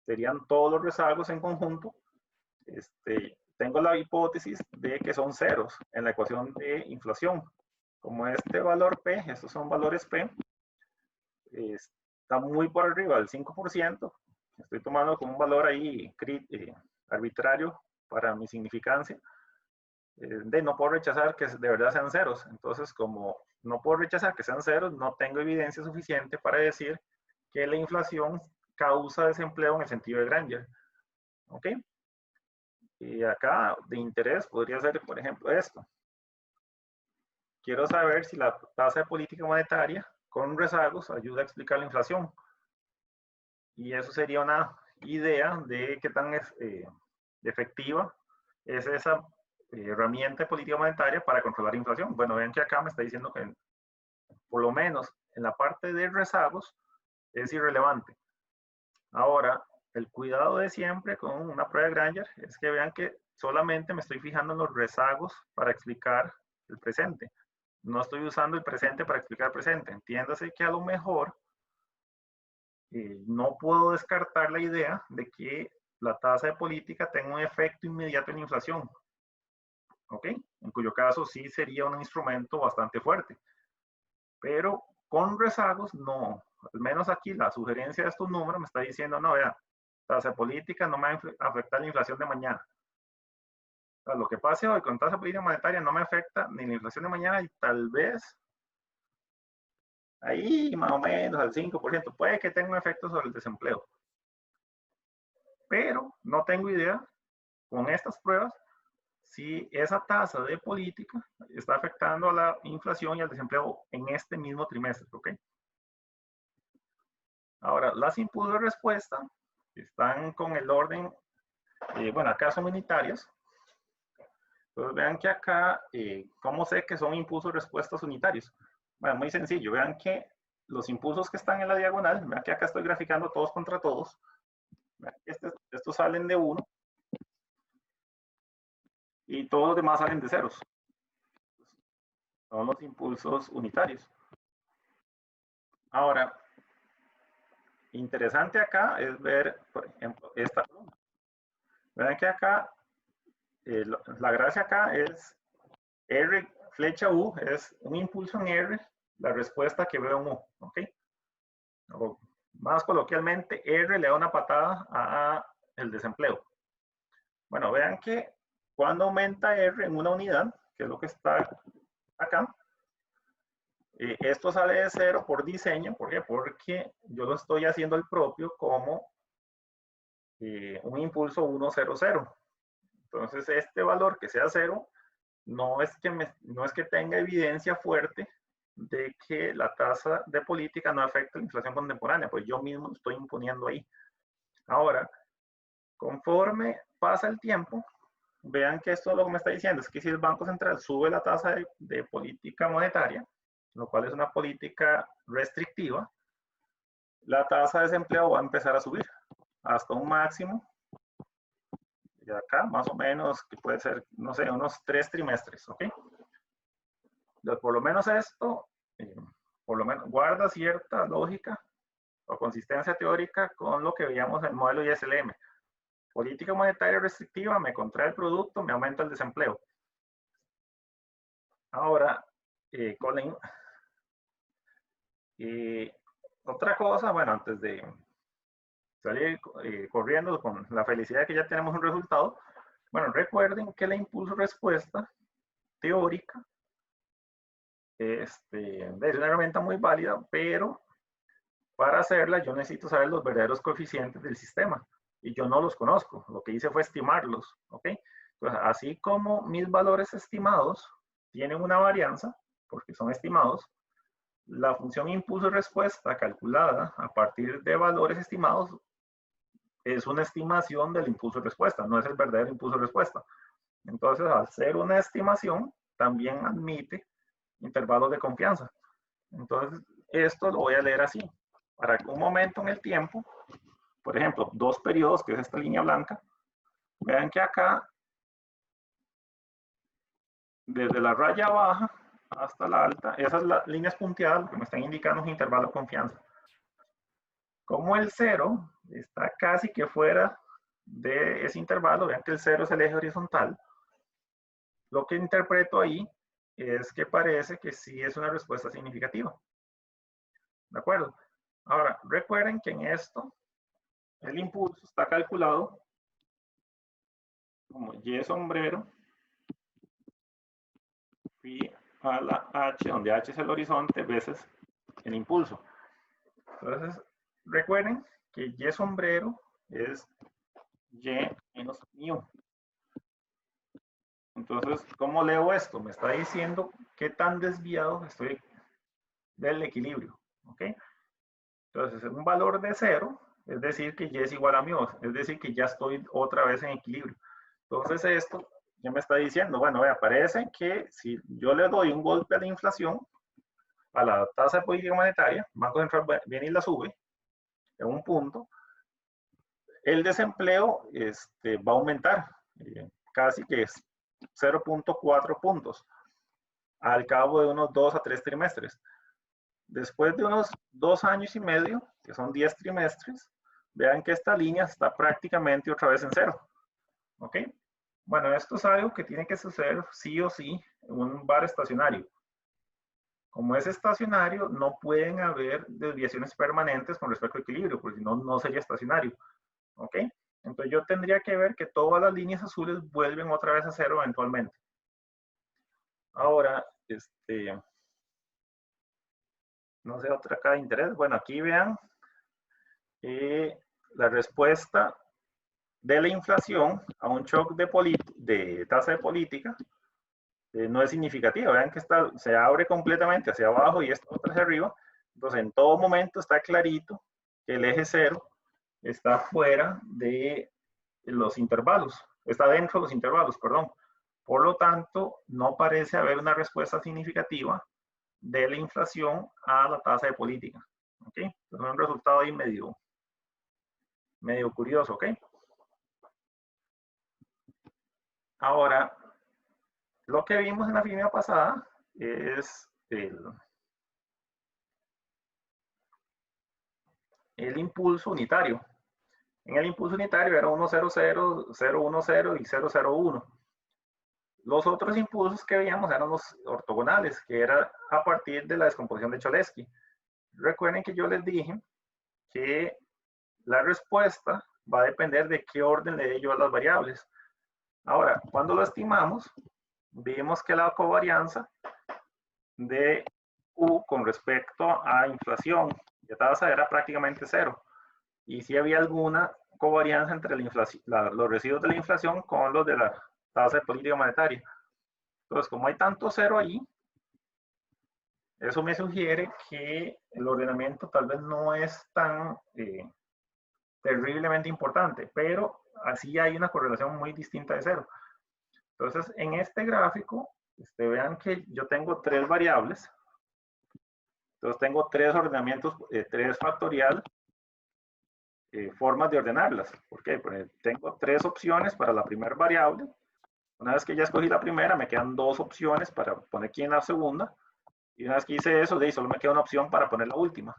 serían todos los rezagos en conjunto. Tengo la hipótesis de que son ceros en la ecuación de inflación. Como este valor P, estos son valores P, está muy por arriba del 5%, estoy tomando como un valor ahí arbitrario para mi significancia, no puedo rechazar que de verdad sean ceros. Entonces, como no puedo rechazar que sean ceros, no tengo evidencia suficiente para decir que la inflación causa desempleo en el sentido de Granger. ¿Ok? Y acá de interés podría ser, por ejemplo, esto. Quiero saber si la tasa de política monetaria con rezagos ayuda a explicar la inflación. Y eso sería una idea de qué tan efectiva es esa herramienta de política monetaria para controlar la inflación. Bueno, ven que acá me está diciendo que por lo menos en la parte de rezagos es irrelevante. Ahora, el cuidado de siempre con una prueba de Granger es que vean que solamente me estoy fijando en los rezagos para explicar el presente. no estoy usando el presente para explicar el presente. Entiéndase que a lo mejor no puedo descartar la idea de que la tasa de política tenga un efecto inmediato en la inflación. ¿Ok? En cuyo caso sí sería un instrumento bastante fuerte. Pero con rezagos, no. Al menos aquí la sugerencia de estos números me está diciendo, no, vea, tasa política no me va a afectar la inflación de mañana. O sea, lo que pase hoy con tasa política monetaria no me afecta ni la inflación de mañana y tal vez ahí más o menos al 5%. Puede que tenga un efecto sobre el desempleo. Pero no tengo idea con estas pruebas si esa tasa de política está afectando a la inflación y al desempleo en este mismo trimestre, ¿ok? Ahora, las impulsos de respuesta están con el orden, bueno, acá son unitarias. Entonces vean que acá, ¿cómo sé que son impulsos de respuestas unitarios? Bueno, muy sencillo, vean que los impulsos que están en la diagonal, vean que acá estoy graficando todos contra todos, vean que estos salen de 1 y todos los demás salen de ceros. Son los impulsos unitarios. Ahora, interesante acá es ver, por ejemplo, esta columna. Vean que acá, la gracia acá es R, flecha U, es un impulso en R, la respuesta que veo en U, ¿ok? O más coloquialmente, R le da una patada a el desempleo. Bueno, vean que cuando aumenta R en una unidad, que es lo que está acá, esto sale de 0 por diseño. ¿Por qué? Porque yo lo estoy haciendo el propio como un impulso 1, 0, 0. Entonces, este valor que sea 0 no es que tenga evidencia fuerte de que la tasa de política no afecta la inflación contemporánea, pues yo mismo lo estoy imponiendo ahí. Ahora, conforme pasa el tiempo, vean que esto lo que me está diciendo es que si el Banco Central sube la tasa de política monetaria, lo cual es una política restrictiva, la tasa de desempleo va a empezar a subir hasta un máximo de acá, más o menos, que puede ser, no sé, unos 3 trimestres, ¿ok? Entonces, por lo menos esto, por lo menos guarda cierta lógica o consistencia teórica con lo que veíamos en el modelo ISLM. Política monetaria restrictiva, me contrae el producto, me aumenta el desempleo. Ahora, Colin, otra cosa, bueno, antes de salir corriendo con la felicidad de que ya tenemos un resultado, bueno, recuerden que la impulso-respuesta teórica es una herramienta muy válida, pero para hacerla yo necesito saber los verdaderos coeficientes del sistema y yo no los conozco. Lo que hice fue estimarlos, ¿ok? Entonces, así como mis valores estimados tienen una varianza, porque son estimados, la función impulso-respuesta calculada a partir de valores estimados es una estimación del impulso-respuesta, no es el verdadero impulso-respuesta. Entonces, al ser una estimación, también admite intervalos de confianza. Entonces, esto lo voy a leer así. Para que un momento en el tiempo, por ejemplo, 2 periodos, que es esta línea blanca, vean que acá, desde la raya baja hasta la alta, esas líneas punteadas, lo que me están indicando es un intervalo de confianza. Como el 0 está casi que fuera de ese intervalo, vean que el 0 es el eje horizontal, lo que interpreto ahí es que parece que sí es una respuesta significativa. ¿De acuerdo? Ahora, recuerden que en esto el impulso está calculado como Y sombrero phi a la H, donde H es el horizonte, veces el impulso. Entonces, recuerden que Y sombrero es Y menos mu. Entonces, ¿cómo leo esto? Me está diciendo qué tan desviado estoy del equilibrio. ¿Ok? Entonces, un valor de 0, es decir, que Y es igual a mu, es decir, que ya estoy otra vez en equilibrio. Entonces, esto ya me está diciendo, bueno, vea, parece que si yo le doy un golpe a la inflación, a la tasa de política monetaria, el Banco Central viene y la sube en un punto, el desempleo va a aumentar, casi que es 0.4 puntos. al cabo de unos 2 a 3 trimestres. Después de unos 2 años y medio, que son 10 trimestres, vean que esta línea está prácticamente otra vez en cero. ¿Ok? Bueno, esto es algo que tiene que suceder sí o sí en un bar estacionario. Como es estacionario, no pueden haber desviaciones permanentes con respecto al equilibrio, porque si no, no sería estacionario. ¿Ok? Entonces yo tendría que ver que todas las líneas azules vuelven otra vez a cero eventualmente. Ahora, no sé, otra acá de interés. Bueno, aquí vean la respuesta de la inflación a un shock de tasa de política no es significativa. Vean que se abre completamente hacia abajo y esta otra hacia arriba. Entonces, en todo momento está clarito que el eje cero está fuera de los intervalos, está dentro de los intervalos, perdón. Por lo tanto, no parece haber una respuesta significativa de la inflación a la tasa de política. ¿Ok? Entonces, un resultado ahí medio curioso, ¿ok? Ahora, lo que vimos en la línea pasada es el impulso unitario. En el impulso unitario era 100, 010 y 001. Los otros impulsos que veíamos eran los ortogonales, que era a partir de la descomposición de Cholesky. Recuerden que yo les dije que la respuesta va a depender de qué orden le dé yo a las variables. Ahora, cuando lo estimamos, vimos que la covarianza de U con respecto a inflación de tasa era prácticamente cero. Y si había alguna covarianza entre los residuos de la inflación con los de la tasa de política monetaria. Entonces, como hay tanto cero ahí, eso me sugiere que el ordenamiento tal vez no es tan terriblemente importante, pero así hay una correlación muy distinta de cero. Entonces, en este gráfico, vean que yo tengo tres variables. Entonces, tengo tres ordenamientos, tres factorial, formas de ordenarlas. ¿Por qué? Porque tengo tres opciones para la primera variable. Una vez que ya escogí la primera, me quedan dos opciones para poner aquí en la segunda. Y una vez que hice eso, solo me queda una opción para poner la última.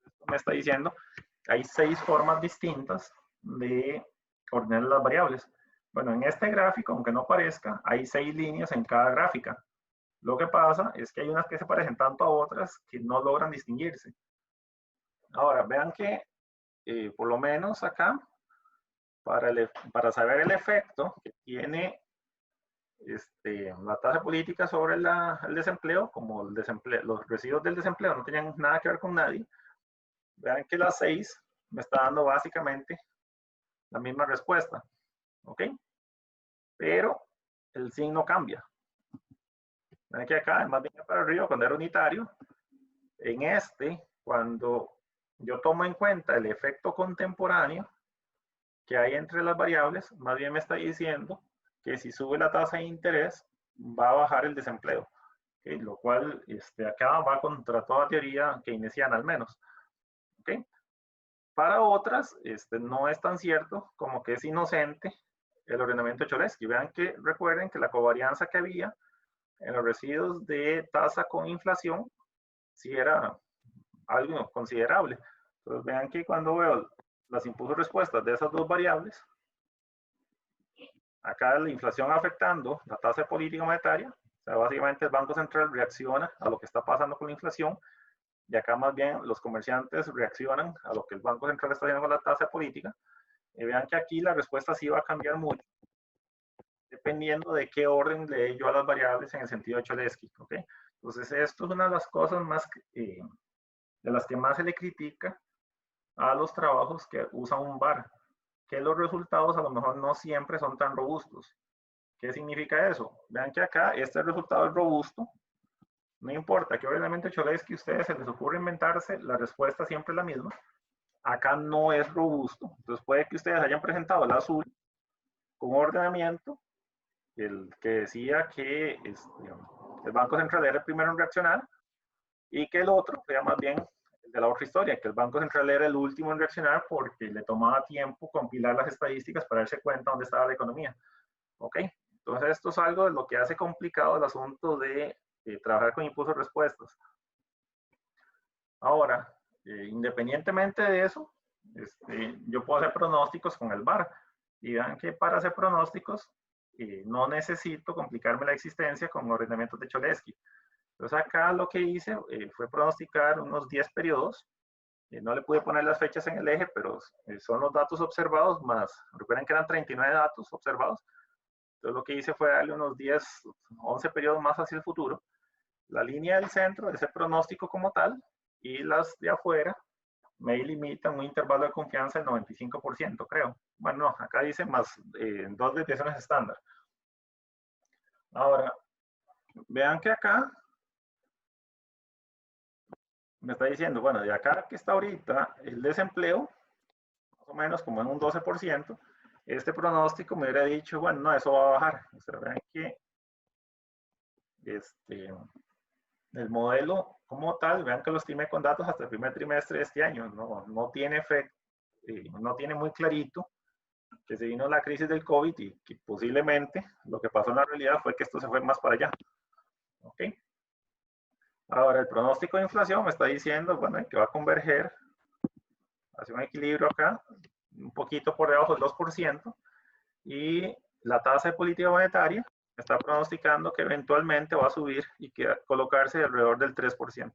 Esto me está diciendo que hay 6 formas distintas de ordenar las variables. Bueno, en este gráfico, aunque no parezca, hay 6 líneas en cada gráfica. Lo que pasa es que hay unas que se parecen tanto a otras que no logran distinguirse. Ahora, vean que por lo menos acá, para saber el efecto que tiene la tasa política sobre el desempleo, como los residuos del desempleo no tenían nada que ver con nadie, vean que la 6 me está dando básicamente la misma respuesta, ¿ok? Pero el signo cambia. Vean que acá, más bien para arriba, cuando era unitario, en cuando yo tomo en cuenta el efecto contemporáneo que hay entre las variables, más bien me está diciendo que si sube la tasa de interés, va a bajar el desempleo. ¿Okay? Lo cual acá va contra toda teoría keynesiana al menos. ¿Okay? Para otras, no es tan cierto como que es inocente el ordenamiento de Cholesky. Vean que recuerden que la covarianza que había en los residuos de tasa con inflación sí era algo considerable. Entonces vean que cuando veo las impulsos-respuestas de esas dos variables, acá la inflación afectando la tasa de política monetaria, o sea, básicamente el Banco Central reacciona a lo que está pasando con la inflación, y acá más bien los comerciantes reaccionan a lo que el Banco Central está haciendo con la tasa de política. Y vean que aquí la respuesta sí va a cambiar mucho, dependiendo de qué orden le dé yo a las variables en el sentido de Cholesky. ¿Okay? Entonces, esto es una de las cosas más, de las que más se le critica a los trabajos que usa un VAR, que los resultados a lo mejor no siempre son tan robustos. ¿Qué significa eso? Vean que acá este resultado es robusto. No importa qué ordenamiento Cholesky a ustedes se les ocurre inventarse, la respuesta siempre es la misma. Acá no es robusto. Entonces puede que ustedes hayan presentado el azul con ordenamiento, el que decía que el Banco Central era el primero en reaccionar, y que el otro era más bien el de la otra historia, que el Banco Central era el último en reaccionar porque le tomaba tiempo compilar las estadísticas para darse cuenta dónde estaba la economía. ¿Ok? Entonces esto es algo de lo que hace complicado el asunto de trabajar con impulsos-respuestas. Ahora, independientemente de eso, yo puedo hacer pronósticos con el VAR. Y vean que para hacer pronósticos no necesito complicarme la existencia con ordenamientos de Cholesky. Entonces acá lo que hice fue pronosticar unos 10 periodos. No le pude poner las fechas en el eje, pero son los datos observados más, recuerden que eran 39 datos observados. Entonces lo que hice fue darle unos 10, 11 periodos más hacia el futuro. La línea del centro es el pronóstico como tal, y las de afuera me limitan un intervalo de confianza del 95%, creo. Bueno, no, acá dice más 2 desviaciones estándar. Ahora, vean que acá me está diciendo, bueno, de acá que está ahorita el desempleo, más o menos como en un 12%, este pronóstico me hubiera dicho, bueno, no, eso va a bajar. O sea, vean que el modelo como tal, vean que lo estimé con datos hasta el primer trimestre de este año, no tiene efecto, no tiene muy clarito que se vino la crisis del COVID y que posiblemente lo que pasó en la realidad fue que esto se fue más para allá. ¿Ok? Ahora, el pronóstico de inflación me está diciendo, bueno, que va a converger hacia un equilibrio acá, un poquito por debajo del 2%, y la tasa de política monetaria está pronosticando que eventualmente va a subir y que colocarse alrededor del 3%.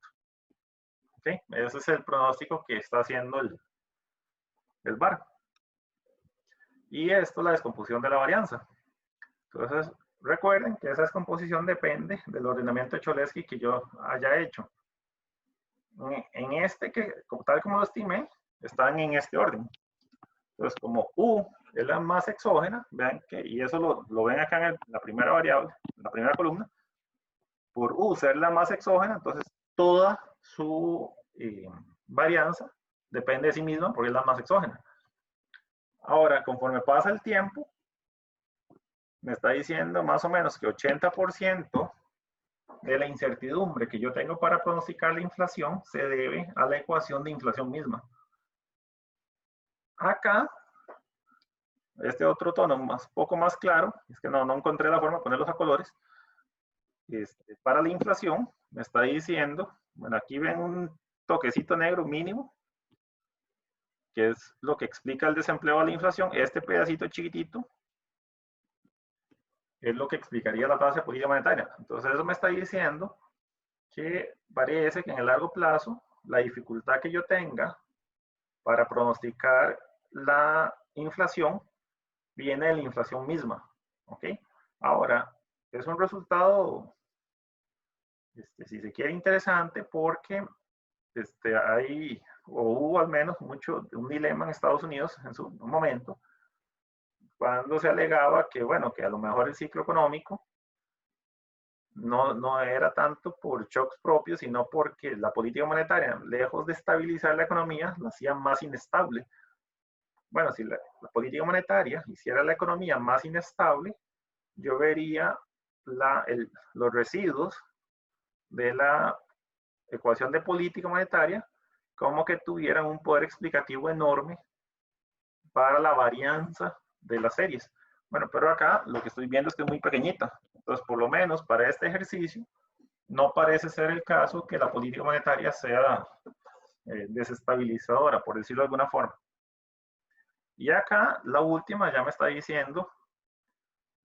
¿Ok? Ese es el pronóstico que está haciendo el VAR. Y esto es la descomposición de la varianza. Entonces, recuerden que esa descomposición depende del ordenamiento de Cholesky que yo haya hecho. En este, tal como lo estimé, están en este orden. Entonces, como U es la más exógena, vean que, y eso lo ven acá en la primera variable, en la primera columna, por U ser la más exógena, entonces toda su varianza depende de sí misma porque es la más exógena. Ahora, conforme pasa el tiempo, me está diciendo más o menos que 80% de la incertidumbre que yo tengo para pronosticar la inflación se debe a la ecuación de inflación misma. Acá, este otro tono poco más claro, es que no encontré la forma de ponerlos a colores, para la inflación me está diciendo, bueno, aquí ven un toquecito negro mínimo, que es lo que explica el desempleo a la inflación. Este pedacito chiquitito es lo que explicaría la tasa de política monetaria. Entonces eso me está diciendo que parece que en el largo plazo la dificultad que yo tenga para pronosticar la inflación viene de la inflación misma. ¿Ok? Ahora, es un resultado, si se quiere, interesante porque hay, o hubo al menos un dilema en Estados Unidos en su momento, cuando se alegaba que, bueno, que a lo mejor el ciclo económico no era tanto por shocks propios, sino porque la política monetaria, lejos de estabilizar la economía, la hacía más inestable. Bueno, si la política monetaria hiciera la economía más inestable, yo vería los residuos de la ecuación de política monetaria como que tuvieran un poder explicativo enorme para la varianza de las series. Bueno, pero acá lo que estoy viendo es que es muy pequeñita. Entonces, por lo menos para este ejercicio, no parece ser el caso que la política monetaria sea desestabilizadora, por decirlo de alguna forma. Y acá la última ya me está diciendo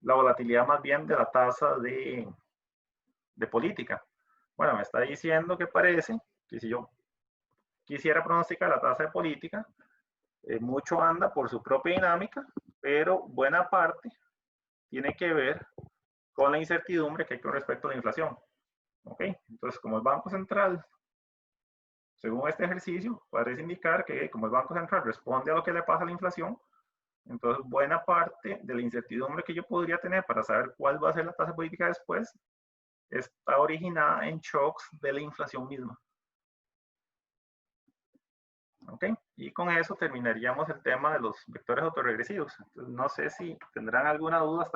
la volatilidad más bien de la tasa de política. Bueno, me está diciendo que parece que si yo quisiera pronosticar la tasa de política, mucho anda por su propia dinámica, pero buena parte tiene que ver con la incertidumbre que hay con respecto a la inflación. ¿Ok? Entonces, como el Banco Central, según este ejercicio, parece indicar que como el Banco Central responde a lo que le pasa a la inflación, entonces buena parte de la incertidumbre que yo podría tener para saber cuál va a ser la tasa política después está originada en shocks de la inflación misma. ¿Ok? Y con eso terminaríamos el tema de los vectores autorregresivos. Entonces, no sé si tendrán alguna duda hasta